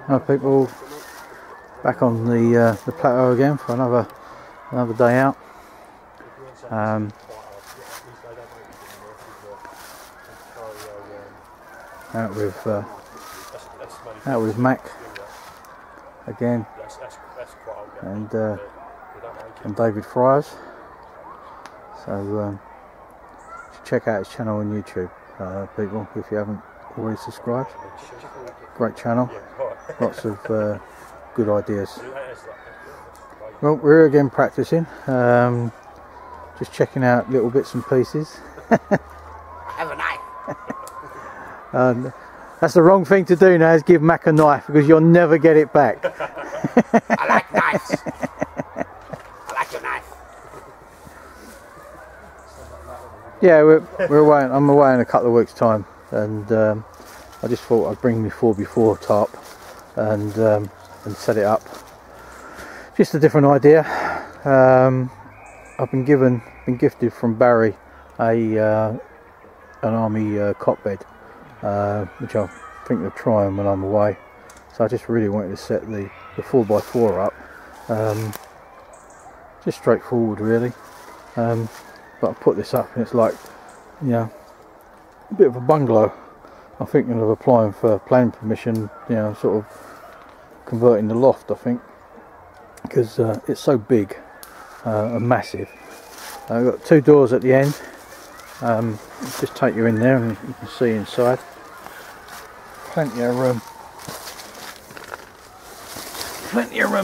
Hi people, back on the plateau again for another day out. Out with Mack again, and David Friars. So check out his channel on YouTube, people, if you haven't already subscribed. Great channel, lots of good ideas. Well, we're here again practicing, just checking out little bits and pieces. Have a knife. That's the wrong thing to do now, is give Mack a knife, because you'll never get it back. I like knives. I like your knife. Yeah, we're away. I'm away in a couple of weeks' time, and I just thought I'd bring my 4x4 tarp and set it up. Just a different idea. I've been gifted from Barry an army cot bed, which I think of trying when I'm away. So I just really wanted to set the 4x4 up, just straightforward really. But I put this up and it's like, you know, a bit of a bungalow. I'm thinking of applying for planning permission, you know, sort of converting the loft, I think, because it's so big and massive. I've got two doors at the end. Just take you in there and you can see inside. Plenty of room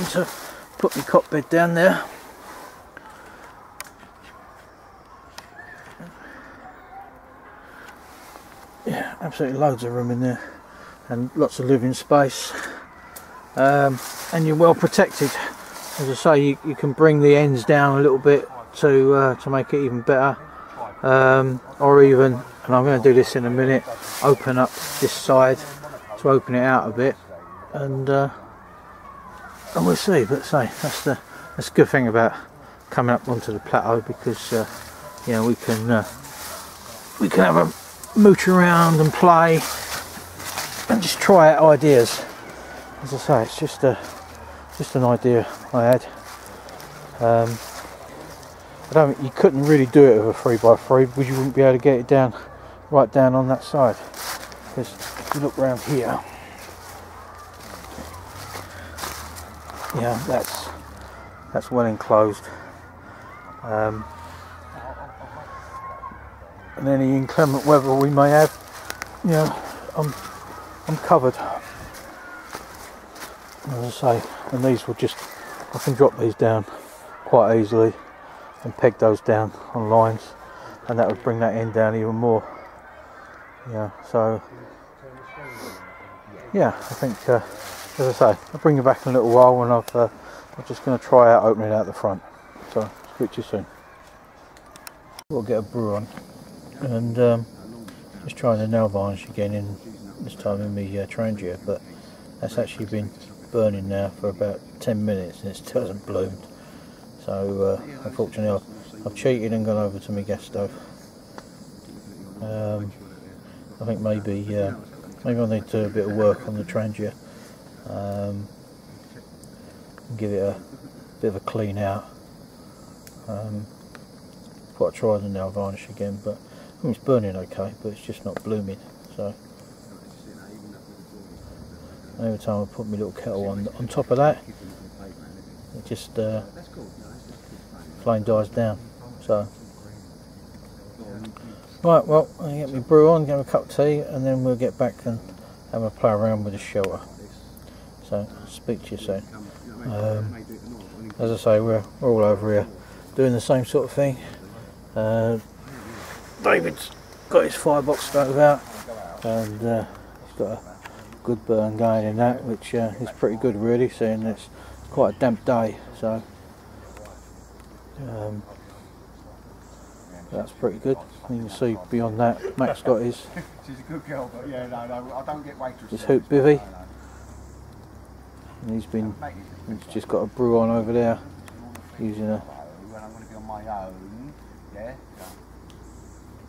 to put my cot bed down there. Yeah, absolutely loads of room in there, and lots of living space, and you're well protected. As I say, you can bring the ends down a little bit to make it even better, or even, and I'm going to do this in a minute, open up this side to open it out a bit, and we'll see. But say that's the good thing about coming up onto the plateau, because you know, we can have a mooch around and play and just try out ideas. As I say, it's just an idea I had. You couldn't really do it with a 3x3, because you wouldn't be able to get it down right down on that side. Because if you look around here, yeah, that's well enclosed. And any inclement weather we may have, you know, I'm covered. As I say, and these will just, I can drop these down quite easily and peg those down on lines, and that would bring that end down even more. Yeah, so yeah, I think as I say, I'll bring you back in a little while when I'm just going to try out opening out the front. So speak to you soon. We'll get a brew on, and just trying the nail varnish again, in this time in my Trangia, but that's actually been burning now for about 10 minutes and it still hasn't bloomed. So unfortunately I've cheated and gone over to my gas stove. I think maybe I need to do a bit of work on the Trangia, and give it a bit of a clean out. Quite try the nail varnish again, but I mean, it's burning okay, but it's just not blooming. So every time I put my little kettle on top of that, it just flame dies down. So right, well, I'll get my brew on, get a cup of tea, and then we'll get back and have a play around with the shelter. So speak to you soon. As I say, we're all over here doing the same sort of thing. David's got his firebox stove out, and he's got a good burn going in that, which is pretty good really, seeing it's quite a damp day. So that's pretty good. You can see beyond that, Mack's got his. She's a good girl, but yeah, no, I don't get waitress. His hoop bivvy, and he's just got a brew on over there, using a. When I'm going to be on my own, yeah.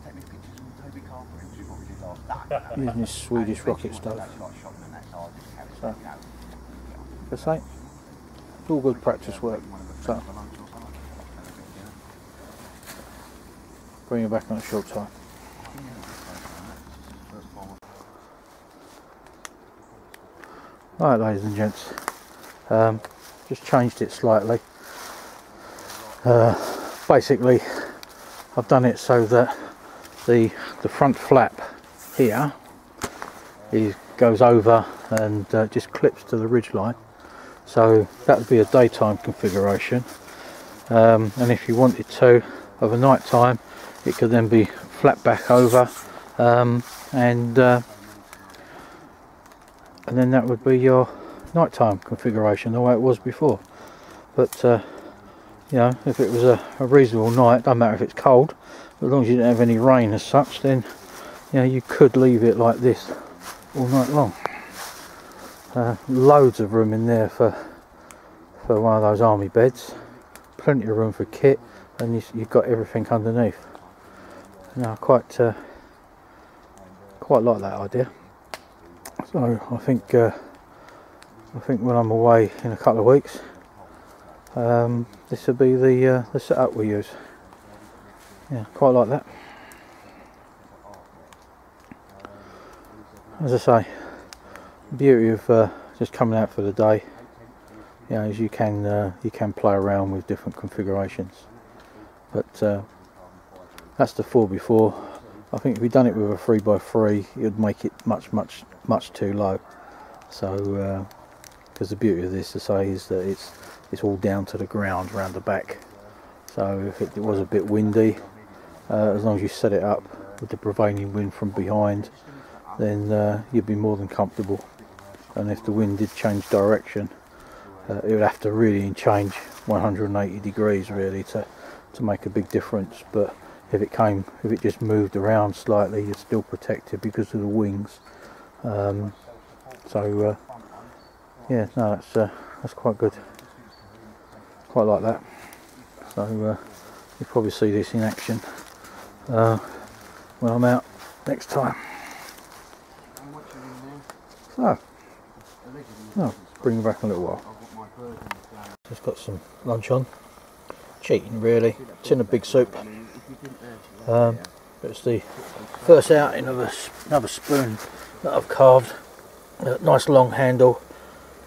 Take me pictures on Toby Carver, which is what we did last night. Using his Swedish rocket stove. That's not shocking, and that's hard to carry. So, I say, it's all good practice work. So, bring it back in a short time. Right, ladies and gents, just changed it slightly. Basically, I've done it so that the front flap here goes over and just clips to the ridge line. So that would be a daytime configuration, and if you wanted to, of a night time, it could then be flat back over, and then that would be your nighttime configuration, the way it was before. But you know, if it was a reasonable night, doesn't matter if it's cold, as long as you don't have any rain as such, then you know, you could leave it like this all night long. Loads of room in there for one of those army beds, plenty of room for kit, and you've got everything underneath. Now, quite like that idea. So I think when I'm away in a couple of weeks, this will be the setup we use. Yeah, quite like that. As I say, the beauty of just coming out for the day, you know, is you can play around with different configurations. But that's the 4x4. I think if we'd done it with a 3x3, it would make it much too low. So because the beauty of this, to say, is that it's all down to the ground around the back. So if it was a bit windy, as long as you set it up with the prevailing wind from behind, then you'd be more than comfortable. And if the wind did change direction, it would have to really change 180 degrees really to make a big difference. But if it just moved around slightly, you're still protected because of the wings. So yeah, no, that's quite good. Quite like that. So you'll probably see this in action when I'm out next time. So I'll bring you back in a little while. Just got some lunch on. Cheating really. Tin of big soup. It's the first outing of another spoon that I've carved. Nice long handle.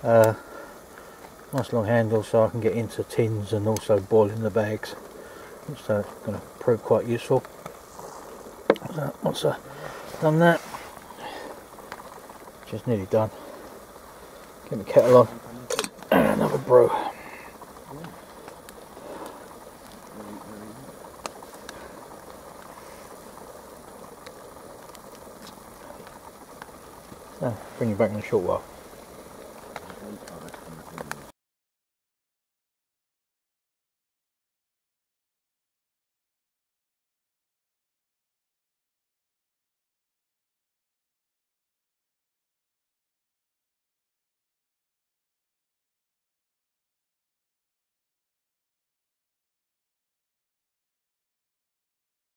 Nice long handle, so I can get into tins and also boil in the bags, which is going to prove quite useful. So once I've done that, just nearly done. Get my kettle on and another brew. So bring you back in a short while.